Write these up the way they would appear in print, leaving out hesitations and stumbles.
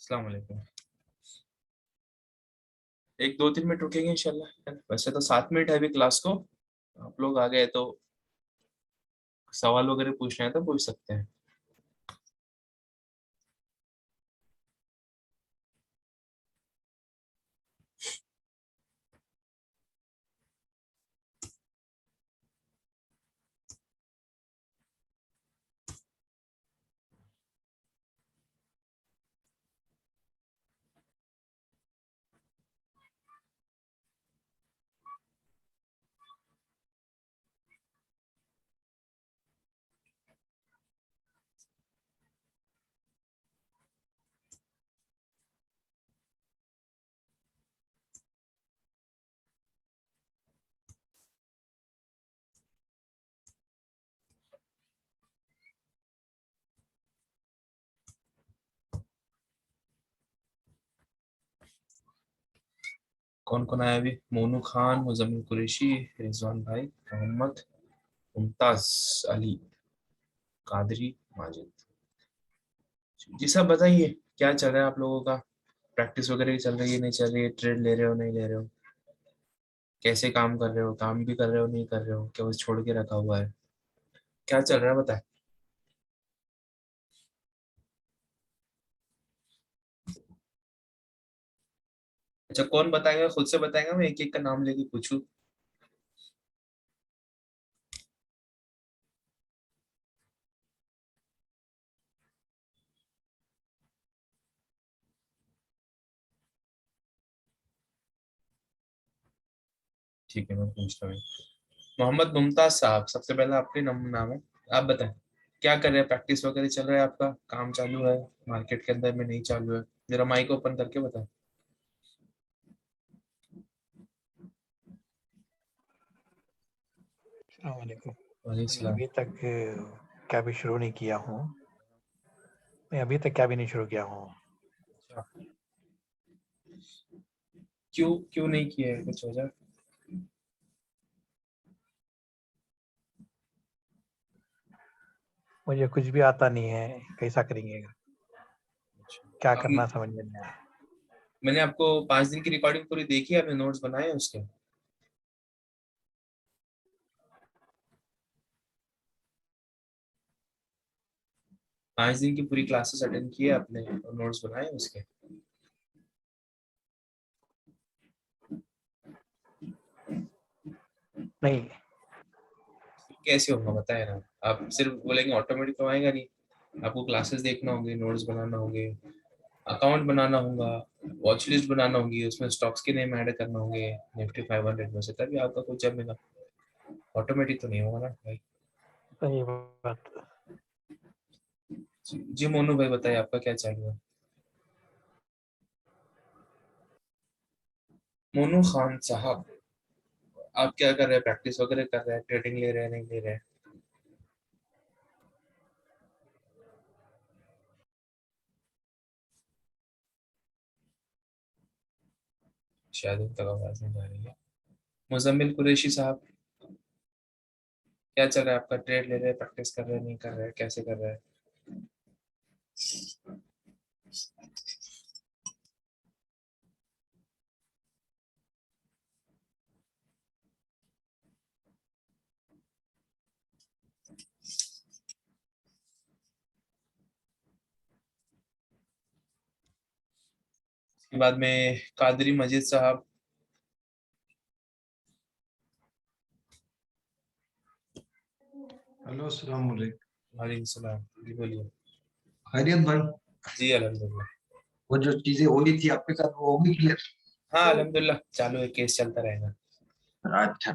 अस्सलाम वालेकुम। एक दो तीन मिनट रुकेंगे इंशाल्लाह। वैसे तो 7 मिनट है अभी क्लास को। आप लोग आ गए तो सवाल वगैरह पूछना है तो पूछ सकते हैं। कौन कौन आया अभी? मोनू खान, मुजम्मिल कुरैशी, रिजवान भाई, मोहम्मद, मुमताज, अली, कादरी, माजिद। जी सब बताइए, क्या चल रहा है आप लोगों का? प्रैक्टिस वगैरह चल रही है नहीं चल रही है? ट्रेड ले रहे हो नहीं ले रहे हो? कैसे काम कर रहे हो? काम भी कर रहे हो नहीं कर रहे हो? क्या बस छोड़ के रखा हुआ है? क्या चल रहा है बताए। अच्छा, कौन बताएगा? खुद से बताएगा, मैं एक एक का नाम लेके पूछूं? ठीक है, मैं पूछता हूँ। मोहम्मद मुमताज साहब, सबसे पहला आपके नाम है। आप बताएं, क्या कर रहे हैं? प्रैक्टिस वगैरह चल रहा है आपका? काम चालू है मार्केट के अंदर में? नहीं चालू है? जरा माइक ओपन करके बताएं। अस्सलाम वालेकुम। वालेकुम मैं सलाम। अभी तक क्या भी शुरू नहीं किया हूँ। मैं अभी तक क्या भी नहीं शुरू किया हूँ। अच्छा, क्यों क्यों नहीं किया है? कुछ वजह? मुझे कुछ भी आता नहीं है, कैसा करेंगे, क्या अब करना समझ में नहीं आया। मैंने आपको 5 दिन की रिकॉर्डिंग पूरी देखी है, आपने नोट्स बनाए हैं उसके? 5 दिन की पूरी क्लासेस अटेंड की है आपने और नोट्स बनाए हैं उसके? नहीं, कैसे होगा बताए ना। आप सिर्फ बोलेंगे ऑटोमेटिक तो आएगा नहीं। आपको क्लासेस देखना होंगे, नोट्स बनाना होंगे, अकाउंट बनाना होगा, वॉच लिस्ट बनाना होगी, उसमें स्टॉक्स के नेम ऐड करना होंगे निफ्टी 500 में से, तभी आपका कुछ जमेगा। ऑटोमेटिक तो नहीं होगा ना भाई। सही बात। जी मोनू भाई बताइए, आपका क्या चाहिए? मोनू खान साहब, आप क्या कर रहे हैं? प्रैक्टिस वगैरह कर रहे हैं? ट्रेडिंग ले रहे हैं नहीं ले रहे हैं? शायद उन तक आवाज नहीं जा रही है। मुजम्मिल कुरैशी साहब, क्या चल रहा है आपका? ट्रेड ले रहे हैं, प्रैक्टिस कर रहे हैं नहीं कर रहे हैं, कैसे कर रहे हैं? इसके बाद में कादरी मजीद साहब। हेलो अस्सलाम वालेकुम। वालेकुम सलाम, जी बोलिए। खैरियत भाई। जी अल्हम्दुलिल्लाह। वो जो चीजें हो रही थी आपके साथ वो हो गई क्लियर? हाँ अल्हम्दुलिल्लाह, चालू है, केस चलता रहेगा। अच्छा,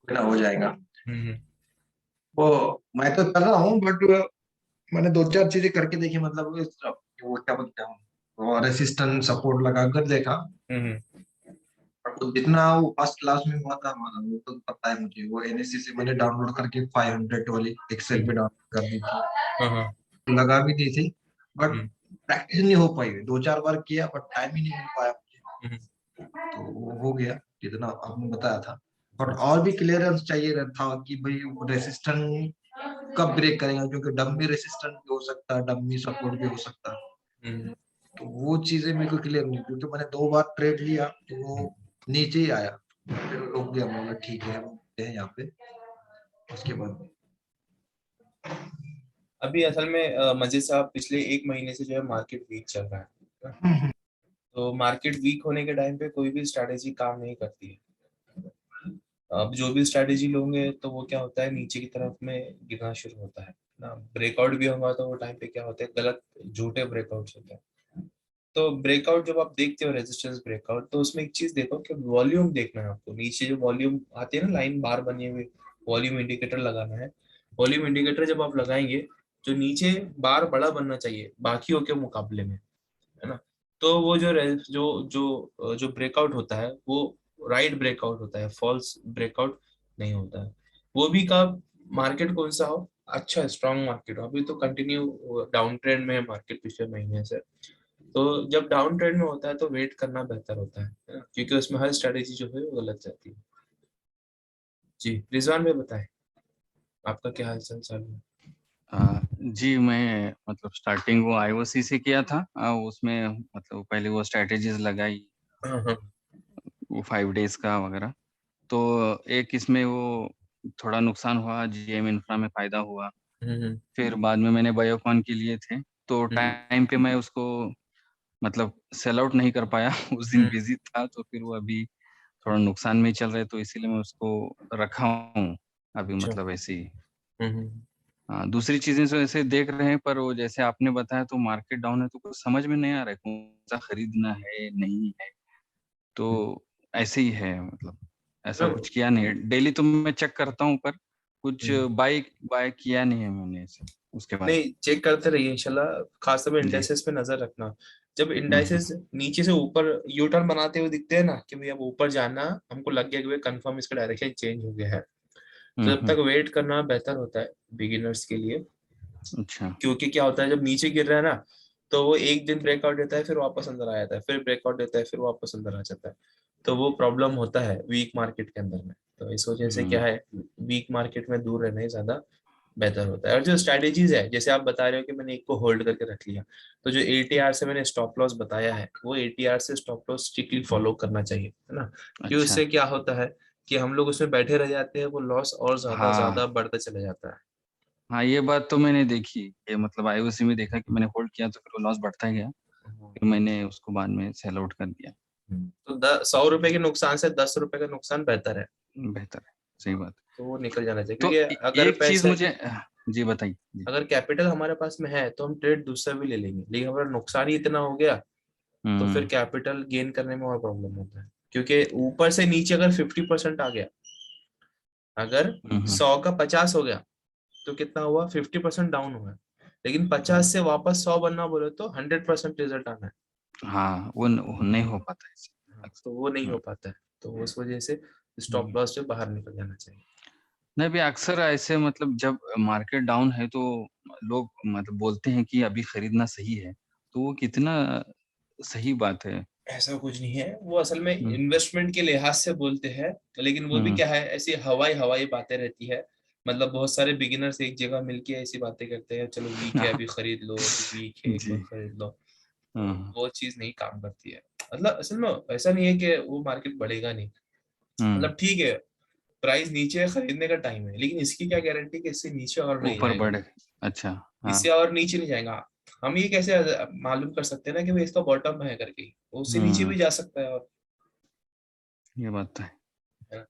ना हो जाएगा। हम्म। वो मैं तो कर रहा हूँ बट मैंने दो चार चीजें करके देखी, मतलब वो क्या बोलते हैं, वो रेसिस्टेंट सपोर्ट लगा कर देखा। हम्म। बट वो जितना वो फर्स्ट क्लास में हुआ था हमारा, वो तो पता है मुझे, वो एनएससी से मैंने डाउनलोड करके 500 वाली एक्सेल पे हम्म। डाउनलोड कर दी थी, हाँ हाँ। लगा भी दी थी। But hmm. प्रैक्टिस नहीं हो पाई, दो चार बार किया बट टाइम ही नहीं मिल पाया मुझे। हम्म। तो वो हो गया जितना आपने बताया था। और भी क्लियरेंस चाहिए था कि भाई रेसिस्टेंट कब ब्रेक करेगा, क्योंकि डमी रेसिस्टेंट भी हो सकता है, डमी सपोर्ट भी हो सकता है। हम्म। तो वो चीजें मेरे को क्लियर नहीं, क्योंकि मैंने 2 बार ट्रेड लिया तो वो नीचे ही आया, फिर रुक गया, मैं बोला ठीक है यहाँ पे। उसके बाद अभी असल में मजे साहब पिछले 1 महीने से जो है मार्केट वीक चल रहा है। तो मार्केट वीक होने के टाइम पे कोई भी स्ट्रैटेजी काम नहीं करती है। अब जो भी स्ट्रैटेजी लोगे तो वो क्या होता है, नीचे की तरफ में गिरना शुरू होता है ना। ब्रेकआउट भी होगा तो वो टाइम पे क्या होता है, गलत झूठे ब्रेकआउट्स होते हैं। तो ब्रेकआउट जब आप देखते हो रेजिस्टेंस ब्रेकआउट, तो उसमें एक चीज देखो कि वॉल्यूम देखना है आपको। नीचे जो वॉल्यूम आती है ना, लाइन बार बनी हुई, वॉल्यूम इंडिकेटर लगाना है। वॉल्यूम इंडिकेटर जब आप लगाएंगे, जो नीचे बार बड़ा बनना चाहिए बाकियों के मुकाबले में, है ना। तो वो जो ब्रेकआउट होता है वो राइट ब्रेकआउट होता है, फॉल्स ब्रेकआउट नहीं होता है। वो भी कब, मार्केट कौन सा हो, अच्छा स्ट्रांग मार्केट हो। अभी तो कंटिन्यू डाउन ट्रेंड में है मार्केट पिछले महीने से। तो जब डाउन ट्रेंड में होता है तो वेट करना बेहतर होता है ना? क्योंकि उसमें हर स्ट्रेटेजी जो है वो गलत जाती है। जी रिजवान भाई बताएं, आपका क्या हाल चाल चालू है? जी, मैं मतलब स्टार्टिंग वो आईओसी से किया था। उसमें मतलब पहले वो स्ट्रैटेजीज लगाई, हाँ हाँ। वो 5 डेज का वगैरह। तो एक इसमें वो थोड़ा नुकसान हुआ, जीएम इंफ्रा में फायदा हुआ। हम्म फिर बाद में मैंने बायोकॉन के लिए थे, तो हम्म टाइम पे मैं उसको मतलब सेल आउट नहीं कर पाया। उस दिन हम्म, बिजी था, तो फिर वो अभी थोड़ा नुकसान में ही चल रहा है, तो इसीलिए मैं उसको रखा हूँ अभी, अच्छा। मतलब ऐसे ही। हम्म। दूसरी चीजें तो ऐसे देख रहे हैं, पर वो जैसे आपने बताया तो मार्केट डाउन है, तो कुछ समझ में नहीं आ रहा है कौन सा खरीदना है नहीं है। तो ऐसे ही है, मतलब ऐसा कुछ किया नहीं है। डेली तो मैं चेक करता हूँ, पर कुछ बाय बाय किया नहीं है मैंने ऐसे उसके बाद। नहीं, चेक करते रहिए इंशाल्लाह। खासतौर पे जी। इंडाइसेस पे नजर रखना। जब हम्म इंडाइसेस नीचे से ऊपर यू टर्न बनाते हुए दिखते हैं ना, कि भाई अब ऊपर जाना, हमको लग गया कि भाई कंफर्म इसका डायरेक्शन चेंज हो गया है, तो जब हम्म। तक वेट करना बेहतर होता है बिगिनर्स के लिए। अच्छा। क्योंकि क्या होता है, जब नीचे गिर रहा है ना, तो वो एक दिन ब्रेकआउट देता है, फिर वापस अंदर आ जाता है, फिर ब्रेकआउट देता है, फिर वापस अंदर आ जाता है। तो वो प्रॉब्लम होता है वीक मार्केट के अंदर में। तो इस वजह से क्या हम्म। है, वीक मार्केट में दूर रहना ही ज्यादा बेहतर होता है। और जो स्ट्रैटेजीज है, जैसे आप बता रहे हो कि मैंने एक को होल्ड करके रख लिया, तो जो एटीआर से मैंने स्टॉप लॉस बताया है, वो एटीआर से स्टॉप लॉस स्ट्रिक्टली फॉलो करना चाहिए, है ना। कि अच्छा। उससे क्या होता है कि हम लोग उसमें बैठे रह जाते हैं, वो लॉस और ज्यादा हाँ ज्यादा बढ़ता चला जाता है। हाँ, ये बात तो मैंने देखी। ये मतलब आईओसी में देखा कि मैंने होल्ड किया तो फिर वो लॉस बढ़ता गया, फिर मैंने उसको बाद में सेल आउट कर दिया। तो 100 रुपए के नुकसान से 10 रुपए का नुकसान बेहतर है। बेहतर है, सही बात। तो वो निकल जाना चाहिए, तो क्योंकि अगर एक चीज पैसे, मुझे जी बताइए जी। अगर कैपिटल हमारे पास में है तो हम ट्रेड दूसरा भी ले लेंगे, लेकिन हमारा नुकसान ही इतना हो गया, तो फिर हम्म कैपिटल गेन करने में और प्रॉब्लम होता है। क्योंकि ऊपर से नीचे अगर 50% आ गया, अगर हम्म 100 का 50 हो गया, तो कितना हुआ, 50% डाउन हुआ है। लेकिन 50 से वापस 100 बनना बोले तो 100% रिजल्ट आना है। हाँ, वो नहीं हो पाता है हाँ, ऐसे। तो वो नहीं हो हम्म पाता है। तो उस वजह से स्टॉप हम्म। लॉस से बाहर निकल जाना चाहिए। नहीं, भी अक्सर ऐसे मतलब जब मार्केट डाउन है तो लोग मतलब बोलते हैं कि अभी खरीदना सही है, तो वो कितना सही बात है। ऐसा कुछ नहीं है, वो असल में हम्म इन्वेस्टमेंट के लिहाज से बोलते हैं। लेकिन वो भी हम्म। क्या है, ऐसी हवाई हवाई बातें रहती है। मतलब बहुत सारे बिगिनर्स एक जगह मिलके ऐसी बातें करते हैं, चलो वीक है अभी खरीद लो, अभी वीक है एक जी। और खरीद लो। तो हाँ। वो चीज नहीं काम करती है। मतलब असल में ऐसा नहीं है कि वो मार्केट बढ़ेगा नहीं। हम्म। मतलब ठीक है, प्राइस नीचे है, खरीदने का टाइम है, लेकिन इसकी क्या गारंटी कि इससे नीचे और नहीं ऊपर जाएगा। बढ़े। अच्छा। हाँ। इससे और नीचे नहीं जाएगा। हम ये कैसे मालूम कर सकते हैं ना कि भाई इसका बॉटम है करके, वो उससे नीचे भी हम्म। जा सकता है। और ये बात तो है। है ना?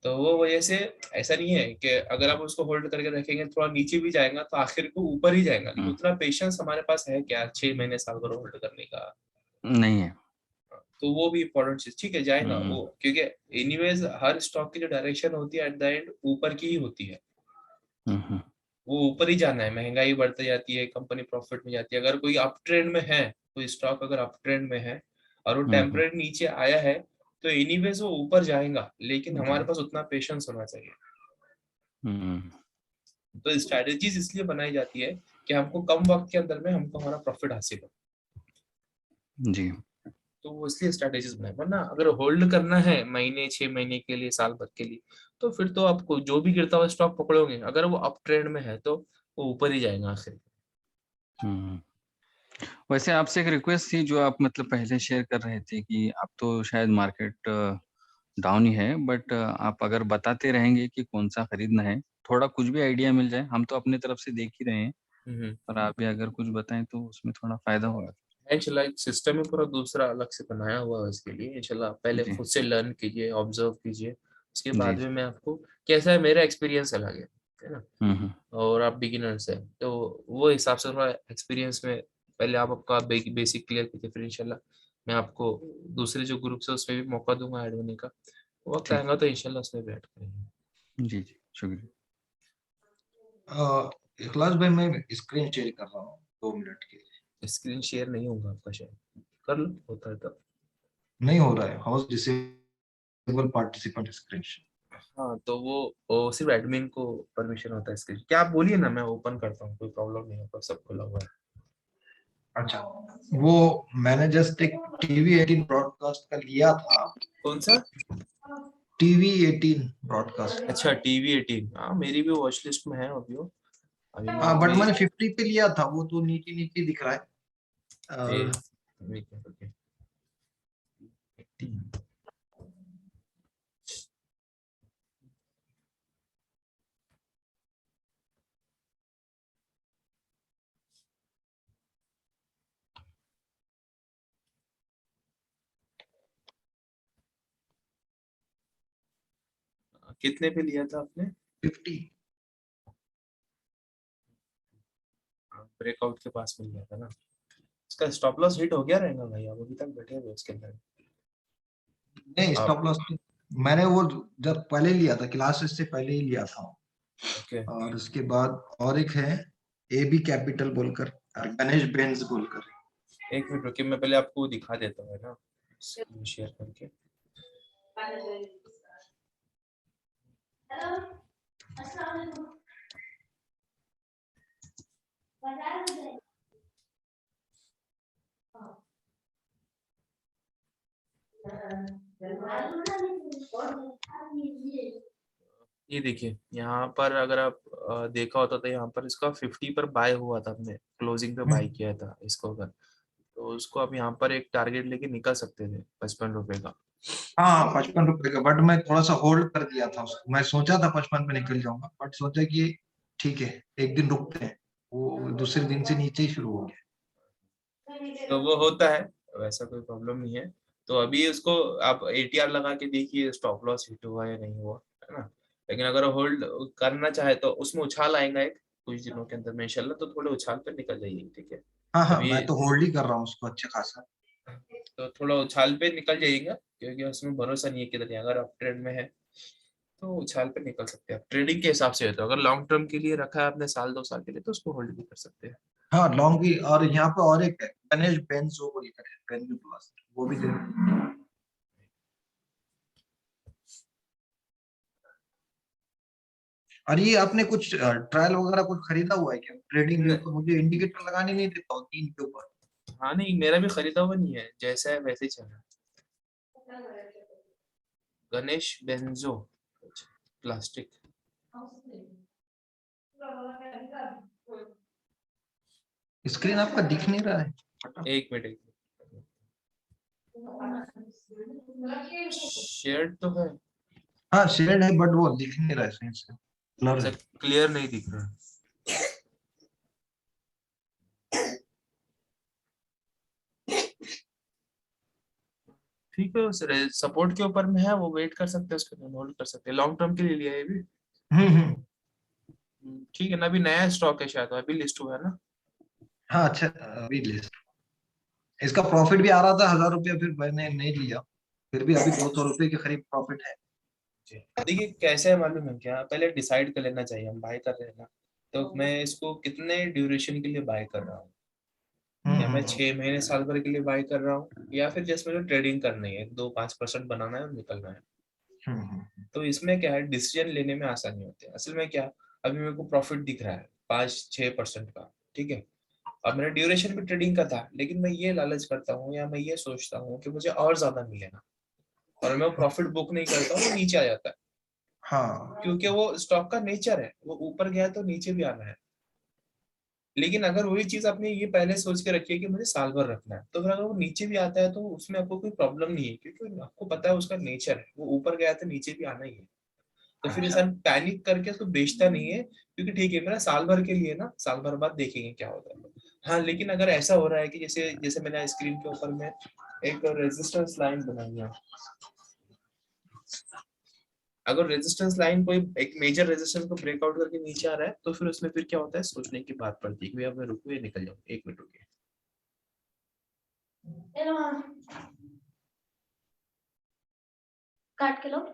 तो वो वजह से ऐसा नहीं है कि अगर आप उसको होल्ड करके रखेंगे थोड़ा नीचे भी जाएगा तो आखिर को ऊपर ही जाएगा। लेकिन हम्म। उतना पेशेंस हमारे पास है क्या 6 महीने साल भर होल्ड करने का। नहीं है। तो वो भी इम्पोर्टेंट चीज, ठीक है जाएगा हम्म वो, क्योंकि एनीवेज हर स्टॉक की जो डायरेक्शन होती है एट द एंड ऊपर की ही होती है। हम्म। वो ऊपर ही जाना है, महंगाई बढ़ती जाती है, कंपनी प्रॉफिट में जाती है। अगर कोई अप ट्रेंड में है, कोई स्टॉक अगर अप ट्रेंड में है और वो हम्म। टेम्परेरी नीचे आया है, तो एनीवेज वो ऊपर जाएगा, लेकिन हमारे जाए। पास उतना पेशेंस होना चाहिए। हम्म। तो स्ट्रैटेजीज इसलिए बनाई जाती है कि हमको कम वक्त के अंदर में हमको हमारा प्रॉफिट हासिल हो। जी। तो वो इसलिए स्ट्रैटेजीज बनाए। वरना अगर होल्ड करना है महीने 6 महीने के लिए, साल भर के लिए, तो फिर तो आपको जो भी गिरता हुआ स्टॉक पकड़ोगे, अगर वो अप ट्रेंड में है तो वो ऊपर ही जाएगा आखिर। हम्म। वैसे आपसे एक रिक्वेस्ट थी जो आप मतलब पहले शेयर कर रहे थे कि अब तो शायद मार्केट डाउन ही है, बट आप अगर बताते रहेंगे कि कौन-सा खरीदना है, थोड़ा कुछ भी आइडिया मिल जाए, हम तो अपनी तरफ से देख ही रहे हैं, हम्म। पर आप भी अगर कुछ बताएँ तो उसमें थोड़ा फ़ायदा होगा। इंशाल्लाह एक सिस्टम है पूरा दूसरा अलग से बनाया हुआ है इसके लिए। इंशाल्लाह पहले जी, खुद से लर्न कीजिए, ऑब्जर्व कीजिए, उसके जी, बाद में जी। मैं आपको कैसा है, मेरा एक्सपीरियंस अलग है ना, हुँ, हुँ। और आप बिगिनर्स हैं तो वो हिसाब से थोड़ा एक्सपीरियंस में पहले आप आपका बेसिक क्लियर कीजिए, फिर इंशाल्लाह मैं आपको दूसरे जो ग्रुप्स है उसमें भी मौका दूंगा ऐड होने का। वक्त ठीक आएगा तो इंशाल्लाह उसमें भी ऐड करेंगे। है। जी, जी, शुक्रिया। इखलास भाई मैं स्क्रीन शेयर कर रहा हूँ 2 मिनट के लिए। स्क्रीन शेयर नहीं होगा आपका, शायद कर लो, होता है तब। नहीं हो रहा है, house disable participant screen share. हाँ तो वो सिर्फ एडमिन को परमिशन होता है स्क्रीन, क्या आप बोलिए ना, मैं ओपन करता हूँ, कोई प्रॉब्लम नहीं होगा, सब खुला हुआ है। अच्छा, वो मैंने जस्ट एक टीवी 18 ब्रॉडकास्ट का लिया था। कौन सा? TV 18 broadcast. अच्छा टीवी 18, हाँ मेरी भी वॉच लिस्ट में है अभी वो। अभी मैं हाँ वो बट भी मैंने 50 पे लिया था, वो तो नीचे नीचे दिख रहा है। ए, अ, ओके 18। कितने पे लिया था आपने? 50। ब्रेकआउट के पास मिल गया था ना। इसका स्टॉप लॉस हिट हो गया रहेगा भाई, आप अभी तक बैठे हुए उसके अंदर। नहीं, आप स्टॉप लॉस मैंने वो जब पहले लिया था, क्लासेस से पहले ही लिया था। ओके, और उसके बाद और एक है ए बी कैपिटल बोलकर और गणेश बेंज बोलकर। एक मिनट रुकिए, मैं पहले आपको दिखा देता हूँ ना शेयर करके। ये देखिए यहाँ पर अगर आप देखा होता तो यहाँ पर इसका 50 पर बाय हुआ था, हमने क्लोजिंग पे बाय किया था इसको, अगर तो उसको आप यहाँ पर एक टारगेट लेके निकल सकते थे 55 रुपए का। हाँ 55 रुपए का, बट मैं थोड़ा सा होल्ड कर दिया था उसको। मैं सोचा था 55 पे निकल जाऊंगा, बट सोचा कि ठीक है एक दिन रुकते हैं, वो दूसरे दिन से नीचे ही शुरू हो गया। तो वो होता है, वैसा कोई प्रॉब्लम नहीं है। तो अभी उसको आप एटीआर लगा के देखिए स्टॉप लॉस हिट हुआ या नहीं हुआ, है ना। लेकिन अगर होल्ड करना चाहे तो उसमें उछाल आएगा एक कुछ दिनों के अंदर में इंशाल्लाह, तो थोड़े उछाल पे निकल जाइए, ठीक है। हाँ हाँ, अभी मैं तो होल्ड ही कर रहा हूँ उसको अच्छा खासा। तो थोड़ा उछाल पे निकल जाइएगा, क्योंकि उसमें भरोसा नहीं है किधर जाए। अगर आप ट्रेड में है तो उछाल पे निकल सकते हैं, ट्रेडिंग के हिसाब से है। तो अगर लॉन्ग टर्म के लिए रखा है आपने साल 2 साल के लिए, तो उसको होल्ड भी कर सकते हैं। हाँ लॉन्ग भी, और यहाँ पे और एक है गणेश बेंज वो बोलकर है, बेंज प्लस, वो भी देखो। और ये आपने कुछ ट्रायल वगैरह कुछ खरीदा हुआ है क्या ट्रेडिंग व्यू न, का? मुझे इंडिकेटर लगाने नहीं देता हूँ 3 के ऊपर। हाँ नहीं, मेरा भी खरीदा हुआ नहीं है, जैसा है वैसे ही चल रहा है। Ganesh banjo plastic. स्क्रीन आपका दिख नहीं रहा है। एक मिनट, एक मिनट, शेयर तो है। हाँ शेड है, बट वो दिख नहीं रहा है सही से, ब्लर अच्छा, है। क्लियर नहीं दिख रहा। ठीक है, उस सपोर्ट के ऊपर में है, वो वेट कर सकते हैं, उसको होल्ड कर सकते हैं, लॉन्ग टर्म के लिए लिया है ये भी। हम्म। ठीक है ना, अभी नया स्टॉक है शायद, अभी लिस्ट हुआ है ना। हाँ अच्छा, अभी लिस्ट इसका प्रॉफिट भी आ रहा था 1000 रुपया, फिर मैंने नहीं लिया। फिर भी अभी 200 रुपये के करीब प्रॉफिट है। जी। देखिए कैसे है मालूम है क्या, पहले डिसाइड कर लेना चाहिए, हम बाय कर रहे हैं ना, तो मैं इसको कितने ड्यूरेशन के लिए बाय कर रहा हूँ। क्या मैं हम्म। 6 महीने साल भर के लिए बाय कर रहा हूँ, या फिर जैसे मुझे ट्रेडिंग करनी है, 2-5% बनाना है और निकलना है। हम्म। तो इसमें क्या है, डिसीजन लेने में आसानी होती है। असल में क्या, अभी मेरे को प्रॉफिट दिख रहा है 5-6% का, ठीक है। अब मेरा ड्यूरेशन भी ट्रेडिंग का था, लेकिन मैं ये लालच करता हूँ या मैं ये सोचता हूँ कि मुझे और ज्यादा मिलेगा, और मैं प्रॉफिट बुक नहीं करता हूँ, वो नीचे आ जाता है। हाँ क्योंकि वो स्टॉक का नेचर है, वो ऊपर गया तो नीचे भी आना है। लेकिन अगर वही चीज आपने ये पहले सोच के रखी है कि मुझे साल भर रखना है, तो फिर अगर वो नीचे भी आता है तो उसमें आपको कोई प्रॉब्लम नहीं है, क्योंकि आपको पता है उसका नेचर है, वो ऊपर गया तो नीचे भी आना ही है। तो फिर अच्छा। इंसान पैनिक करके उसको बेचता नहीं है, क्योंकि ठीक है मेरा साल भर के लिए ना, साल भर बाद देखेंगे क्या होता है। हाँ, लेकिन अगर ऐसा हो रहा है कि जैसे जैसे मैंने स्क्रीन के ऊपर में एक रेजिस्टेंस लाइन बनाई है, अगर रेजिस्टेंस लाइन कोई एक मेजर रेजिस्टेंस को ब्रेकआउट करके नीचे आ रहा है, तो फिर उसमें फिर क्या होता है, सोचने की बात पड़ती है कि भैया मैं रुको, ये निकल जाऊँ, एक मिनट रुकिए। काट के लो।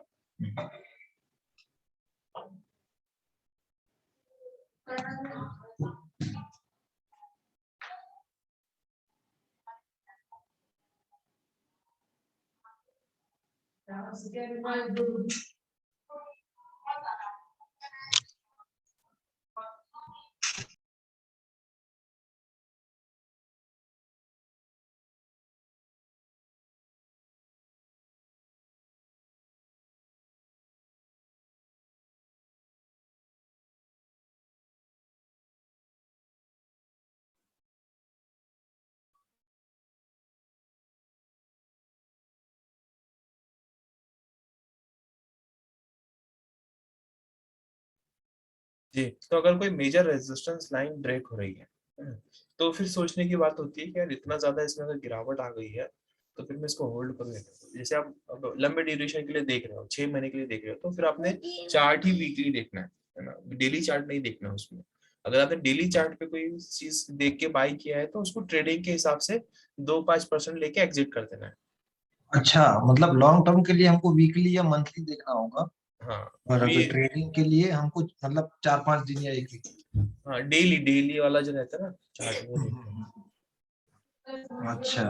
जी, तो अगर कोई मेजर रेजिस्टेंस लाइन ब्रेक हो रही है, तो फिर सोचने की बात होती है कि यार इतना ज्यादा इसमें अगर गिरावट आ गई है, तो फिर मैं इसको होल्ड करूँ या नहीं। जैसे आप अब लंबे ड्यूरेशन के लिए देख रहे हो, 6 महीने के लिए देख रहे हो, तो फिर आपने चार्ट ही वीकली देखना है ना, डेली चार्ट नहीं देखना है उसमें। अगर आपने डेली चार्ट पे कोई चीज देख के बाई किया है, तो उसको ट्रेडिंग के हिसाब से 2-5% लेके एग्जिट कर देना है। अच्छा, मतलब लॉन्ग टर्म के लिए हमको वीकली या मंथली देखना होगा, हाँ, और अभी अगर ट्रेडिंग के लिए हमको मतलब 4-5 दिन या एक वीक। हाँ, डेली डेली वाला जो रहता है ना चार्ट, वो देखना है। अच्छा।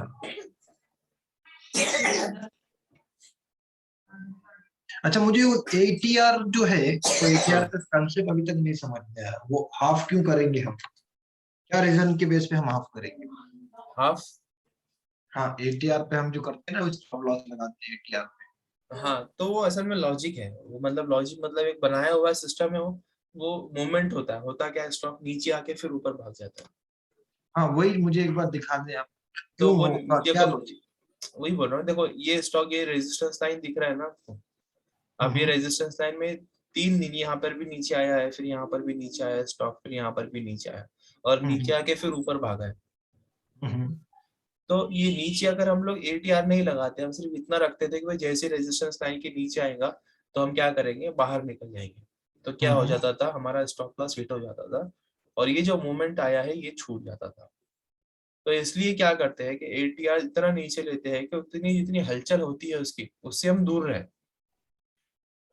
अच्छा, मुझे वो एटीआर जो है, तो एटीआर का कंसेप्ट अभी तक नहीं समझ में आया। वो हाफ क्यों करेंगे हम? क्या रीजन के बेस पे हम हाफ करेंगे? हाफ, हाँ, एटीआर पे हम जो करते हैं ना, स्टॉप लॉस लगाते हैं एटीआर पे। हाँ, तो वो असल में लॉजिक है, वो मतलब लॉजिक मतलब एक बनाया हुआ सिस्टम है वो मूवमेंट होता है, होता क्या है, स्टॉक नीचे आके फिर ऊपर भाग जाता है। हाँ, वही मुझे एक बार दिखा दें आप, तो क्यों वो होगा, क्या देखो, लॉजिक? वही बोल रहा हूँ, देखो ये स्टॉक, ये रेजिस्टेंस लाइन दिख रहा है ना आपको। अब ये हम्म रेजिस्टेंस लाइन में 3 दिन यहाँ पर भी नीचे आया है, फिर यहाँ पर भी नीचे आया है स्टॉक, फिर यहाँ पर भी नीचे आया, और नीचे हम्म आके फिर ऊपर भागा है। हम्म तो ये नीचे अगर हम लोग एटीआर नहीं लगाते, हम सिर्फ इतना रखते थे कि भाई जैसे रेजिस्टेंस लाइन के नीचे आएगा तो हम क्या करेंगे, बाहर निकल जाएंगे, तो क्या हो हम्म जाता था, हमारा स्टॉप लॉस हिट हो जाता था, और ये जो मूवमेंट आया है ये छूट जाता था। तो इसलिए क्या करते हैं कि एटीआर इतना नीचे लेते हैं कि उतनी जितनी हलचल होती है उसकी, उससे हम दूर रहें।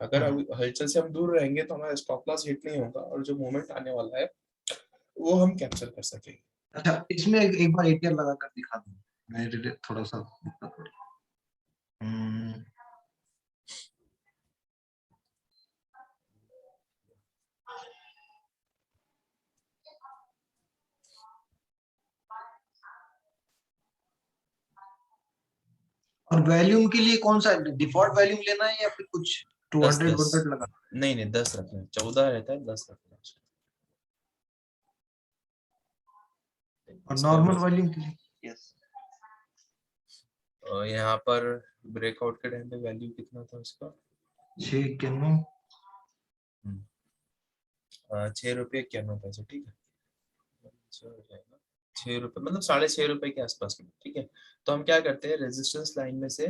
अगर हम्म। हलचल से हम दूर रहेंगे तो हमारा स्टॉप लॉस हिट नहीं होगा, और जो मूवमेंट आने वाला है वो हम कैप्चर कर सकेंगे। अच्छा, इसमें एक बार एटीआर लगा कर दिखा दूँ, मेरे लिए थोड़ा सा दिक्कत हो रही है। और वॉल्यूम के लिए कौन सा डिफॉल्ट वॉल्यूम लेना है, या फिर कुछ 10 200 10, 100 लगा? नहीं नहीं, 10 रखना है, 14 रहता है, 10 रखना है। और इसको नॉर्मल भी वॉल्यूम के लिए? यस। यहाँ पर ब्रेकआउट के टाइम पे वैल्यू कितना था उसका, 6 ₹6.91, ठीक है। अच्छा हो जाएगा, 6 रुपये मतलब ₹6.5 के आसपास में, ठीक है। तो हम क्या करते हैं, रेजिस्टेंस लाइन में से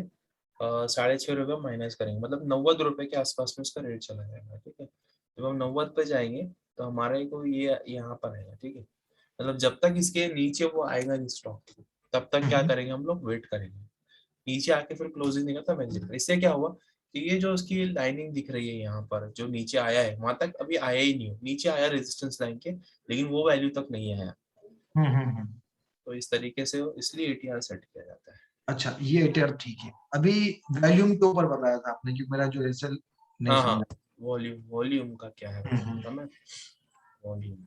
₹6.5 माइनस करेंगे, मतलब ₹90 के आसपास में उसका रेट चला जाएगा, ठीक है। जब हम 90 पे जाएंगे तो हमारे को ये यहाँ पर आएगा, ठीक है। मतलब जब तक इसके नीचे वो आएगा नहीं स्टॉक, तब तक क्या करेंगे हम लोग, वेट करेंगे। नीचे आके फिर क्लोजिंग देगा तब एग्जिट करें। इससे क्या हुआ कि ये जो उसकी लाइनिंग दिख रही है यहाँ पर, जो नीचे आया है वहां तक अभी आया ही नहीं हो, नीचे आया रेजिस्टेंस लाइन के, लेकिन वो वैल्यू तक नहीं आया। हम्म। तो इस तरीके से इसलिए एटीआर सेट किया जाता है। अच्छा, ये एटीआर ठीक है। अभी वॉल्यूम के ऊपर बताया था आपने, क्योंकि मेरा जो रिजल्ट नहीं हाँ हाँ, समझा। वॉल्यूम, वॉल्यूम का क्या है वो हम्म। बोलता मैं, वॉल्यूम।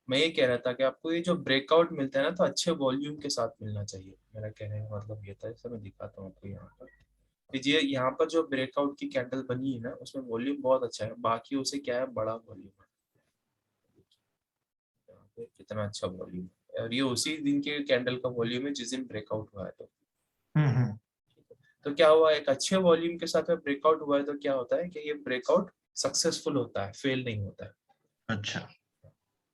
मैं ये कह रहा था कि आपको ये जो ब्रेकआउट मिलता है ना, तो अच्छे वॉल्यूम के साथ मिलना चाहिए। मेरा कहने का मतलब ये था। जैसे मैं दिखाता हूँ आपको यहाँ पर, देखिए यहाँ पर जो ब्रेकआउट की कैंडल बनी है ना, उसमें वॉल्यूम बहुत अच्छा है, बाकी उसे क्या है, बड़ा वॉल्यूम है। यहाँ पे कितना अच्छा वॉल्यूम है, और ये उसी दिन के कैंडल का वॉल्यूम है जिस दिन ब्रेकआउट हुआ है। हम्म। तो क्या हुआ, एक अच्छे वॉल्यूम के साथ में ब्रेकआउट हुआ है, तो क्या होता है कि ये ब्रेकआउट सक्सेसफुल होता है, फेल नहीं होता है। अच्छा।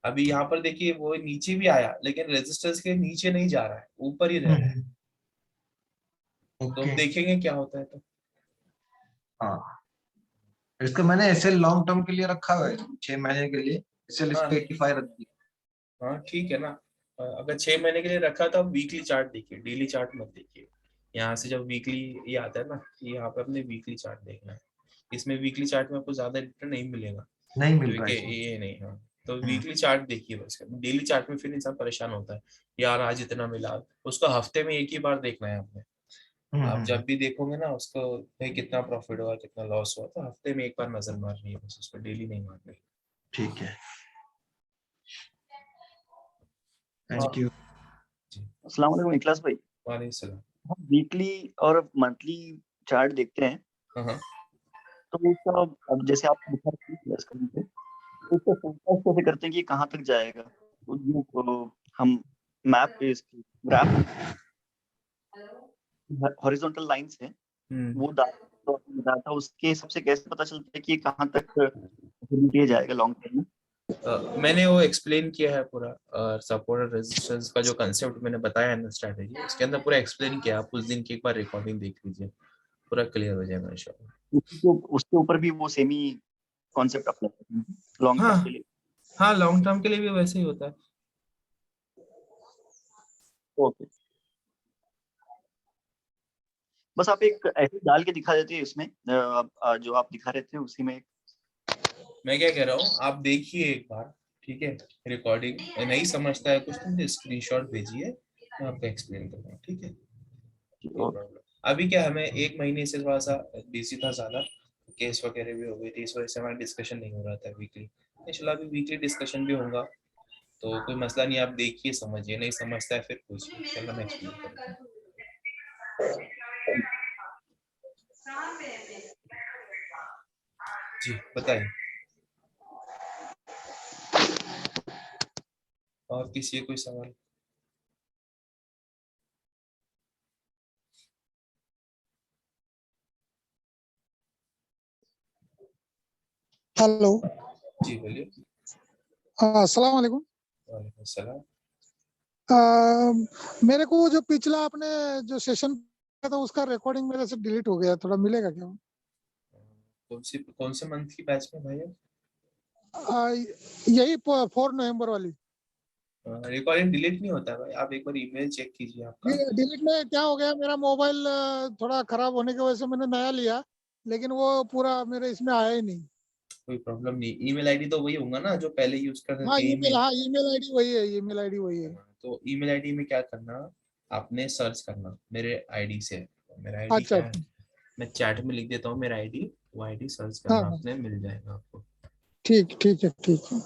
अभी यहाँ पर देखिए वो नीचे भी आया, लेकिन रेजिस्टेंस के नीचे नहीं जा रहा है, ऊपर ही रह रहा है। तो ओके। हम देखेंगे क्या होता है। तो हाँ, इसको मैंने ऐसे लॉन्ग टर्म के लिए रखा हुआ है, 6 महीने के लिए। इसे इस हाँ पे 85 रख दिया। हाँ ठीक है ना। अगर 6 महीने के लिए रखा तो आप वीकली चार्ट देखिए, डेली चार्ट मत देखिए। यहाँ से जब वीकली ये आता है ना, यहाँ पे अपने वीकली चार्ट देखना है। इसमें वीकली चार्ट में आपको ज्यादा रिटर्न नहीं मिलेगा, नहीं मिल रहा क्योंकि है इसमें। ये नहीं। हाँ, तो हम्म। वीकली चार्ट देखिए बस। डेली चार्ट में फिर इंसान परेशान होता है, यार आज इतना मिला। उसको हफ्ते में एक ही बार देखना है आपने। आप हम्म। जब भी देखोगे ना उसको, भाई कितना प्रॉफिट हुआ कितना लॉस हुआ, तो हफ्ते में एक बार नजर मारनी है बस, उसको डेली नहीं मारनी। ठीक है, जी थैंक यू। जी। अस्सलाम वालेकुम इखलास भाई। वालेकुम सलाम। हम वीकली और मंथली चार्ट देखते हैं, हाँ हाँ। तो उसका अब जैसे आप दिखा रहे हैं स्क्रीन पे, तो उसका फोरकास्ट कैसे करते हैं कि कहाँ तक जाएगा? तो जो हम मैप पे इसकी ग्राफ हॉरिजॉन्टल लाइंस है वो तो बताया था, उसके हिसाब से कैसे पता चलता है कि कहाँ तक ये जाएगा लॉन्ग टर्म में? मैंने वो एक्सप्लेन किया है पूरा, सपोर्ट और रेजिस्टेंस का जो कंसेप्ट मैंने बताया है ना, स्ट्रैटेजी उसके अंदर पूरा एक्सप्लेन किया। आप उस दिन की एक बार रिकॉर्डिंग देख लीजिए, पूरा क्लियर हो जाएगा इंशाल्लाह। उसके ऊपर भी वो सेम ही कॉन्सेप्ट अप्लाई करते हैं लॉन्ग हाँ टर्म के लिए? हाँ, लॉन्ग टर्म के लिए भी वैसे ही होता है। ओके, बस आप एक ऐसे डाल के दिखा देते हैं इसमें, जो आप दिखा रहे थे उसी में। मैं क्या कह रहा हूँ, आप देखिए एक बार, ठीक है, रिकॉर्डिंग। नहीं समझता है कुछ तो मुझे स्क्रीनशॉट भेजिए, मैं आपको एक्सप्लेन करूँगा, ठीक है। कोई ओके, प्रॉब्लम। अभी क्या, हमें 1 महीने से थोड़ा सा बिजी था ज्यादा, केस वगैरह भी हो गई थी, इस वजह से हमारा डिस्कशन नहीं हो रहा था वीकली। इंशाल्लाह अभी वीकली डिस्कशन भी होगा, तो कोई मसला नहीं। आप देखिए समझिए, नहीं समझता है फिर पूछिए, इंशाल्लाह मैं एक्सप्लेन करूँगा। जी बताइए, और किसी कोई सवाल? हेलो, जी बोलिए। अस्सलाम वालेकुम। वालेकुम सलाम। मेरे को जो पिछला आपने जो सेशन किया था उसका रिकॉर्डिंग मेरे से डिलीट हो गया, थोड़ा मिलेगा क्या? कौन से मंथ की बैच में भाई? यही 4 नवंबर वाली। रिकॉर्डिंग डिलीट नहीं होता भाई, आप एक बार ईमेल चेक कीजिए आपका। डिलीट में क्या हो गया, मेरा मोबाइल थोड़ा खराब होने की वजह से मैंने नया लिया, लेकिन वो पूरा मेरे इसमें आया ही नहीं। कोई प्रॉब्लम नहीं, ईमेल आईडी तो वही होगा ना जो पहले यूज करते हाँ थे, ईमेल, ईमेल। हाँ ईमेल आईडी वही है, ईमेल आईडी वही है। तो ईमेल आईडी में क्या करना, आपने सर्च करना मेरे आईडी से। मेरा आईडी अच्छा क्या है, अच्छा, मैं चैट में लिख देता हूँ मेरा आईडी, वो आईडी सर्च हाँ करना, हाँ, आपने मिल जाएगा आपको। ठीक ठीक है, ठीक है।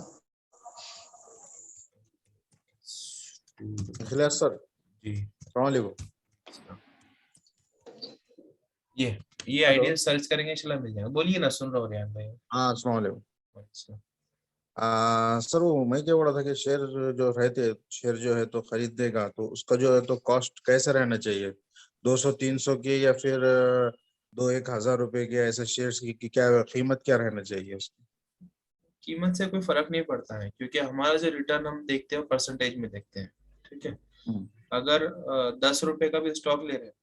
इखलास सर, जी। अस्सलाम वालेकुम। ये हेलो। आईडी सर्च करेंगे, चला मिल जाएगा। बोलिए ना, सुन रहा हूँ रियान भाई। हाँ, अस्सलाम वालेकुम। अच्छा। सर, वो मैं क्या बोल रहा था कि शेयर जो रहते, शेयर जो है तो खरीद देगा तो उसका जो है तो कॉस्ट कैसे रहना चाहिए? 200-300 की, या फिर 2-1 हज़ार रुपए के ऐसे शेयर्स की क्या कीमत क्या रहना चाहिए उसकी? कीमत से कोई फर्क नहीं पड़ता है, क्योंकि हमारा जो रिटर्न हम देखते हैं परसेंटेज में देखते हैं, ठीक है। अगर 10 रुपए का भी स्टॉक ले रहे हैं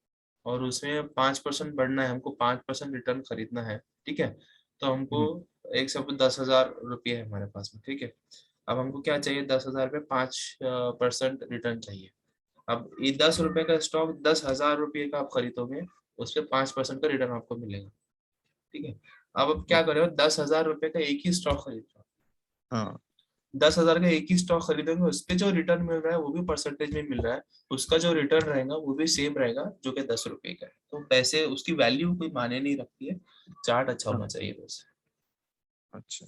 और उसमें 5% बढ़ना है, हमको 5% रिटर्न खरीदना है, ठीक है। तो हमको एक सब 10,000 रुपये है हमारे पास में, ठीक है। अब हमको क्या चाहिए, 10,000 पे 5% रिटर्न चाहिए। अब ये 10 रुपए का स्टॉक 10,000 रुपये का आप खरीदोगे, उस पर 5% का रिटर्न आपको मिलेगा, ठीक है। अब क्या करें, 10,000 रुपये का एक ही स्टॉक खरीद रहे हो, हाँ 10,000 का एक ही स्टॉक खरीदोगे, उस पे जो रिटर्न मिल रहा है वो भी परसेंटेज में मिल रहा है, उसका जो रिटर्न रहेगा वो भी सेम रहेगा जो कि 10 रुपए का है। तो पैसे उसकी वैल्यू कोई मायने नहीं रखती है, चार्ट अच्छा होना हाँ, चाहिए बस। अच्छा।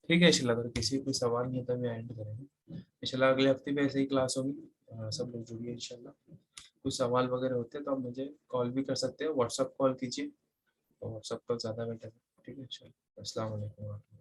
ठीक है इंशाल्लाह, अगर किसी को कोई सवाल नहीं है तो हम एंड करेंगे इंशाल्लाह। अगले हफ्ते भी ऐसे ही क्लास होगी, सब लोग जुड़िए इंशाल्लाह। कुछ सवाल वगैरह होते हैं तो आप मुझे कॉल भी कर सकते हैं, व्हाट्सअप कॉल कीजिए, तो व्हाट्सअप पर ज़्यादा बेटर है। ठीक है इंशाल्लाह। अस्सलाम वालेकुम।